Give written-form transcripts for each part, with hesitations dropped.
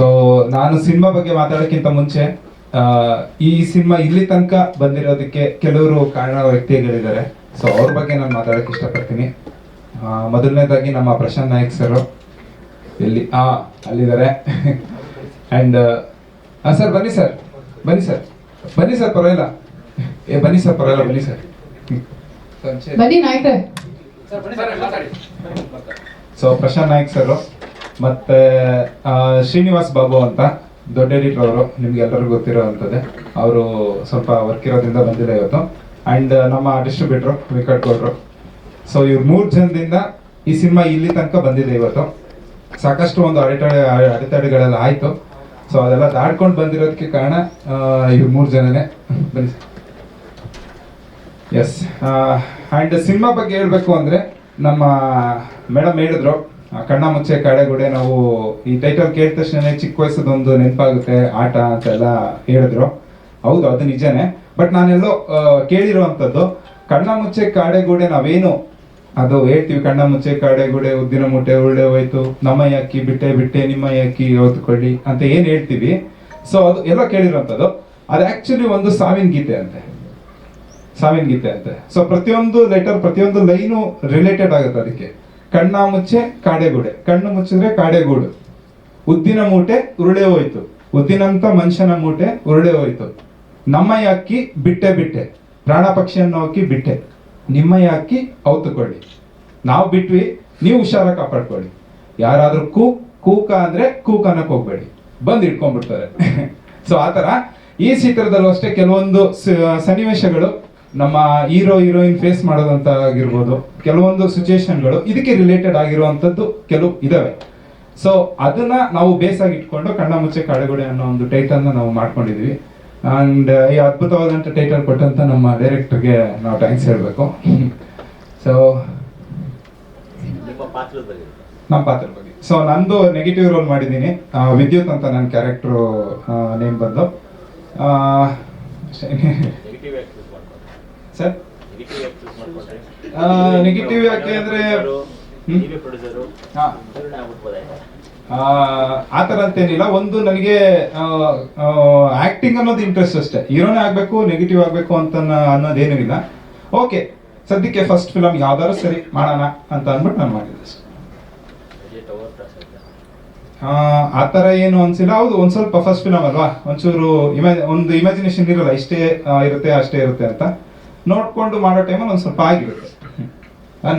So ನಾನು cinema ಬಗ್ಗೆ ಮಾತಾಡೋಕ್ಕಿಂತ ಮುಂಚೆ ಈ ಸಿನಿಮಾ ಇಲ್ಲಿ ತನಕ ಬಂದಿರೋದಕ್ಕೆ ಕೆಲವರು ಕಾರಣ ವ್ಯಕ್ತಿಗಳಿದ್ದಾರೆ. ಸೊ ಅವ್ರ ಬಗ್ಗೆ ನಾನು ಮಾತಾಡೋಕ್ಕೆ ಇಷ್ಟಪಡ್ತೀನಿ. ಮೊದಲನೇದಾಗಿ ನಮ್ಮ ಪ್ರಶಾಂತ್ ನಾಯಕ್ ಸರ್ ಎಲ್ಲಿ ಅಲ್ಲಿದ್ದಾರೆ. ಆ್ಯಂಡ್ ಸರ್ ಬನ್ನಿ ಸರ್, ಬನ್ನಿ ಸರ್, ಬನ್ನಿ ಸರ್, ಪರವಾಗಿಲ್ಲ, ಬನ್ನಿ ಸರ್, ಪರವಾಗಿಲ್ಲ, ಬನ್ನಿ ಸರ್, ಬನ್ನಿ ನಾಯ್ಕರೇ. ಸೊ ಪ್ರಶಾಂತ್ ನಾಯಕ್ ಸರ್ ಮತ್ತೆ ಶ್ರೀನಿವಾಸ್ ಬಾಬು ಅಂತ ದೊಡ್ಡ ಎಡಿಟರ್ ಅವರು, ನಿಮ್ಗೆ ಎಲ್ಲರಿಗೂ ಗೊತ್ತಿರೋವಂಥದ್ದೇ. ಅವರು ಸ್ವಲ್ಪ ವರ್ಕ್ ಇರೋದ್ರಿಂದ ಬಂದಿಲ್ಲ ಇವತ್ತು. ಆ್ಯಂಡ್ ನಮ್ಮ ಡಿಸ್ಟ್ರಿಬ್ಯೂಟ್ರು ವಿಕಟ್ ಗೌಡ್ರು. ಸೊ ಇವ್ರು 3 ಜನದಿಂದ ಈ ಸಿನಿಮಾ ಇಲ್ಲಿ ತನಕ ಬಂದಿದೆ. ಇವತ್ತು ಸಾಕಷ್ಟು ಒಂದು ಅಡೆತಡೆಗಳೆಲ್ಲ ಆಯಿತು. ಸೊ ಅದೆಲ್ಲ ದಾಟ್ಕೊಂಡು ಬಂದಿರೋದಕ್ಕೆ ಕಾರಣ ಇವ್ರು 3 ಜನನೇ. ಬನ್ನಿ. ಎಸ್. ಆ್ಯಂಡ್ ಸಿನಿಮಾ ಬಗ್ಗೆ ಹೇಳಬೇಕು ಅಂದರೆ ನಮ್ಮ ಮೇಡಮ್ ಹೇಳಿದ್ರು, ಕಣ್ಣ ಮುಚ್ಚೆ ಕಾಡೆಗೂಡೆ. ನಾವು ಈ ಟೈಟಲ್ ಕೇಳಿದ ತಕ್ಷಣ ಚಿಕ್ಕ ವಯಸ್ಸದೊಂದು ನೆನಪಾಗುತ್ತೆ ಆಟ ಅಂತೆಲ್ಲ ಹೇಳಿದ್ರು. ಹೌದು, ಅದು ನಿಜನೇ. ಬಟ್ ನಾನೆಲ್ಲೋ ಕೇಳಿರೋವಂಥದ್ದು, ಕಣ್ಣ ಮುಚ್ಚೆ ಕಾಡೆಗೂಡೆ ನಾವೇನು ಅದು ಹೇಳ್ತೀವಿ, ಕಣ್ಣ ಮುಚ್ಚೆ ಕಾಡೆಗೂಡೆ ಉದ್ದಿನ ಮೂಟೆ ಉಳ್ಳೆ ಹೋಯ್ತು, ನಮ್ಮ ಯಾಕಿ ಬಿಟ್ಟೆ ಬಿಟ್ಟೆ ನಿಮ್ಮ ಯಾಕಿ ಓದ್ಕೊಳ್ಳಿ ಅಂತ ಏನು ಹೇಳ್ತೀವಿ. ಸೊ ಅದು ಎಲ್ಲ ಕೇಳಿರೋವಂಥದ್ದು. ಅದು ಆ್ಯಕ್ಚುಲಿ ಒಂದು ಸಾವಿನ ಗೀತೆ ಅಂತೆ, ಸಾವಿನ ಗೀತೆ ಅಂತೆ. ಸೊ ಪ್ರತಿಯೊಂದು ಲೆಟರ್, ಪ್ರತಿಯೊಂದು ಲೈನು ರಿಲೇಟೆಡ್ ಆಗುತ್ತೆ ಅದಕ್ಕೆ. ಕಣ್ಣ ಮುಚ್ಚೆ ಕಾಡೆಗೂಡೆ, ಕಣ್ಣು ಮುಚ್ಚಿದ್ರೆ ಕಾಡೆಗೂಡು, ಉದ್ದಿನ ಮೂಟೆ ಉರುಳೆ ಹೋಯ್ತು, ಉದ್ದಿನಂತ ಮನುಷ್ಯನ ಮೂಟೆ ಉರುಳೆ ಹೋಯ್ತು, ನಮ್ಮ ಯಾಕಿ ಬಿಟ್ಟೆ ಬಿಟ್ಟೆ, ಪ್ರಾಣ ಪಕ್ಷಿಯನ್ನು ಹಾಕಿ ಬಿಟ್ಟೆ, ನಿಮ್ಮ ಯಾಕಿ ಔತುಕೊಳ್ಳಿ, ನಾವು ಬಿಟ್ವಿ ನೀವು ಹುಷಾರ ಕಾಪಾಡ್ಕೊಳ್ಳಿ, ಯಾರಾದ್ರೂ ಕೂಕ ಅಂದ್ರೆ ಕೂಕನಕ್ಕೆ ಹೋಗ್ಬೇಡಿ, ಬಂದು ಇಟ್ಕೊಂಡ್ಬಿಡ್ತಾರೆ. ಸೊ ಆತರ ಈ ಚಿತ್ರದಲ್ಲೂ ಅಷ್ಟೇ ಕೆಲವೊಂದು ಸನ್ನಿವೇಶಗಳು ನಮ್ಮ ಹೀರೋ ಹೀರೋಯಿನ್ ಫೇಸ್ ಮಾಡೋದಂತ ಆಗಿರ್ಬೋದು, ಕೆಲವೊಂದು ಸಿಚುಯೇಷನ್ಗಳು ಇದಕ್ಕೆ ರಿಲೇಟೆಡ್ ಆಗಿರುವಂಥದ್ದು ಕೆಲವು ಇದಾವೆ. ಸೊ ಅದನ್ನ ನಾವು ಬೇಸಾಗಿ ಇಟ್ಕೊಂಡು ಕಣ್ಣ ಮುಚ್ಚೆ ಕಾಡೆಗೂಡೆ ಅನ್ನೋ ಒಂದು ಟೈಟಲ್ನ ನಾವು ಮಾಡ್ಕೊಂಡಿದ್ವಿ. ಅಂಡ್ ಈ ಅದ್ಭುತವಾದಂಥ ಟೈಟಲ್ ಕೊಟ್ಟಂತ ನಮ್ಮ ಡೈರೆಕ್ಟರ್ಗೆ ನಾವು ಥ್ಯಾಂಕ್ಸ್ ಹೇಳಬೇಕು. ಸೊ ನಮ್ಮ ಪಾತ್ರ ಬಗ್ಗೆ, ಸೊ ನಂದು ನೆಗೆಟಿವ್ ರೋಲ್ ಮಾಡಿದ್ದೀನಿ. ವಿದ್ಯುತ್ ಅಂತ ನನ್ನ ಕ್ಯಾರೆಕ್ಟರ್ ನೇಮ್ ಬಂದು. ಸರ್ ನೆಗೆಟಿವ್ ಯಾಕೆ ಅಂದ್ರೆ ಆ ಥರ ಅಂತೇನಿಲ್ಲ. ಒಂದು ನನಗೆ ಆಕ್ಟಿಂಗ್ ಅನ್ನೋದು ಇಂಟ್ರೆಸ್ಟ್ ಅಷ್ಟೇ. ಹೀರೋನೇ ಆಗಬೇಕು, ನೆಗೆಟಿವ್ ಆಗಬೇಕು ಅಂತ ಅನ್ನೋದೇನೂ ಇಲ್ಲ. ಓಕೆ, ಸದ್ಯಕ್ಕೆ ಫಸ್ಟ್ ಫಿಲಮ್ ಯಾವ್ದಾದ್ರು ಸರಿ ಮಾಡೋಣ ಅಂತ ಅಂದ್ಬಿಟ್ಟು ನಾನು ಮಾಡಿದ್ದೆ ಅಷ್ಟೇ. ಆ ಥರ ಏನು ಅನ್ಸಿಲ್ಲ. ಹೌದು, ಒಂದು ಸ್ವಲ್ಪ ಫಸ್ಟ್ ಫಿಲಮ್ ಅಲ್ವಾ, ಒಂಚೂರು ಒಂದು ಇಮ್ಯಾಜಿನೇಷನ್ ಇರಲ್ಲ, ಇಷ್ಟೇ ಇರುತ್ತೆ ಅಷ್ಟೇ ಇರುತ್ತೆ ಅಂತ ನೋಡ್ಕೊಂಡು ಮಾಡೋ ಟೈಮಲ್ಲಿ ಒಂದು ಸ್ವಲ್ಪ ಆಗಿರುತ್ತೆ.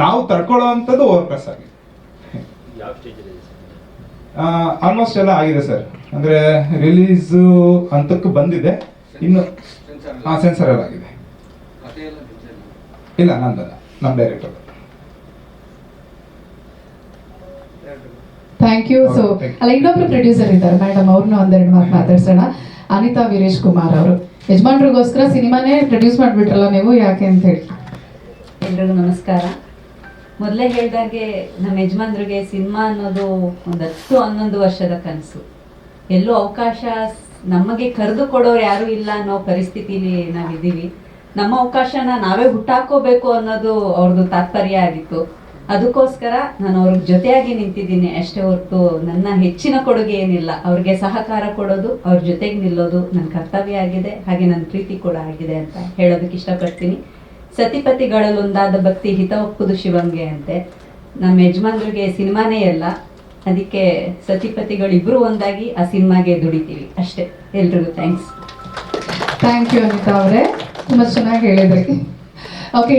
ನಾವು ತಡ್ಕೊಳ್ಳೋ ಅಂಥದ್ದು ಓವರ್ ಪ್ಲಸ್ ಆಗಿದೆ. ಆಲ್ಮೋಸ್ಟ್ ಎಲ್ಲ ಆಗಿದೆ ಸರ್. ಅಂದ್ರೆ ರಿಲೀಸ್ ಹಂತಕ್ಕೆ ಬಂದಿದೆ, ಇನ್ನು ಸೆನ್ಸರ್ ಎಲ್ಲ ಆಗಿದೆ. ಇಲ್ಲ, ನಂದಲ್ಲ, ನಮ್ಮ ಡೈರೆಕ್ಟರ್. Thank you. ಸೊ ಅಲ್ಲ, ಇನ್ನೊಬ್ರು ಪ್ರೊಡ್ಯೂಸರ್ ಇದ್ದಾರೆ ಮೇಡಮ್, ಅವ್ರನ್ನ ಒಂದೆರಡು ಮಾತು ಮಾತಾಡ್ಸೋಣ. ಅನಿತಾ ವೀರೇಶ್ ಕುಮಾರ್ ಅವರು. ಯಜಮಾನ್ರಿಗೋಸ್ಕರ ಸಿನಿಮಾನೇ ಪ್ರೊಡ್ಯೂಸ್ ಮಾಡಿಬಿಟ್ರಲ್ಲ ನೀವು, ಯಾಕೆ ಅಂತ ಹೇಳಿ. ಎಲ್ರಿಗೂ ನಮಸ್ಕಾರ. ಮೊದಲೇ ಹೇಳಿದಾಗೆ ನಮ್ಮ ಯಜಮಾನ್ರಿಗೆ ಸಿನಿಮಾ ಅನ್ನೋದು ಒಂದು 10-11 ವರ್ಷದ ಕನಸು. ಎಲ್ಲೂ ಅವಕಾಶ ನಮಗೆ ಕರೆದು ಕೊಡೋರು ಯಾರೂ ಇಲ್ಲ ಅನ್ನೋ ಪರಿಸ್ಥಿತಿಲಿ ನಾವಿದ್ದೀವಿ. ನಮ್ಮ ಅವಕಾಶನ ನಾವೇ ಹುಟ್ಟಾಕೋಬೇಕು ಅನ್ನೋದು ಅವ್ರದ್ದು ತಾತ್ಪರ್ಯ ಆಗಿತ್ತು. ಅದಕ್ಕೋಸ್ಕರ ನಾನು ಅವ್ರಿಗೆ ಜೊತೆಯಾಗಿ ನಿಂತಿದ್ದೀನಿ ಅಷ್ಟೇ ಹೊರತು ನನ್ನ ಹೆಚ್ಚಿನ ಕೊಡುಗೆ ಏನಿಲ್ಲ. ಅವ್ರಿಗೆ ಸಹಕಾರ ಕೊಡೋದು, ಅವ್ರ ಜೊತೆಗೆ ನಿಲ್ಲೋದು ನನ್ನ ಕರ್ತವ್ಯ ಆಗಿದೆ, ಹಾಗೆ ನನ್ನ ಪ್ರೀತಿ ಕೂಡ ಆಗಿದೆ ಅಂತ ಹೇಳೋದಕ್ಕೆ ಇಷ್ಟಪಡ್ತೀನಿ. ಸತಿಪತಿಗಳಲ್ಲೊಂದಾದ ಭಕ್ತಿ ಹಿತ ಒಪ್ಪುದು ಶಿವಂಗೆ ಅಂತೆ. ನಮ್ಮ ಯಜಮಾನ್ರಿಗೆ ಸಿನಿಮಾನೇ ಎಲ್ಲ, ಅದಕ್ಕೆ ಸತಿಪತಿಗಳಿಬ್ರು ಒಂದಾಗಿ ಆ ಸಿನಿಮಾಗೆ ದುಡಿತೀವಿ ಅಷ್ಟೇ. ಎಲ್ರಿಗೂ ಥ್ಯಾಂಕ್ಸ್. ಥ್ಯಾಂಕ್ ಯು ಅನಿತಾ ಅವರೇ, ತುಂಬ ಚೆನ್ನಾಗಿ ಹೇಳಿದ್ರಿ. ಓಕೆ.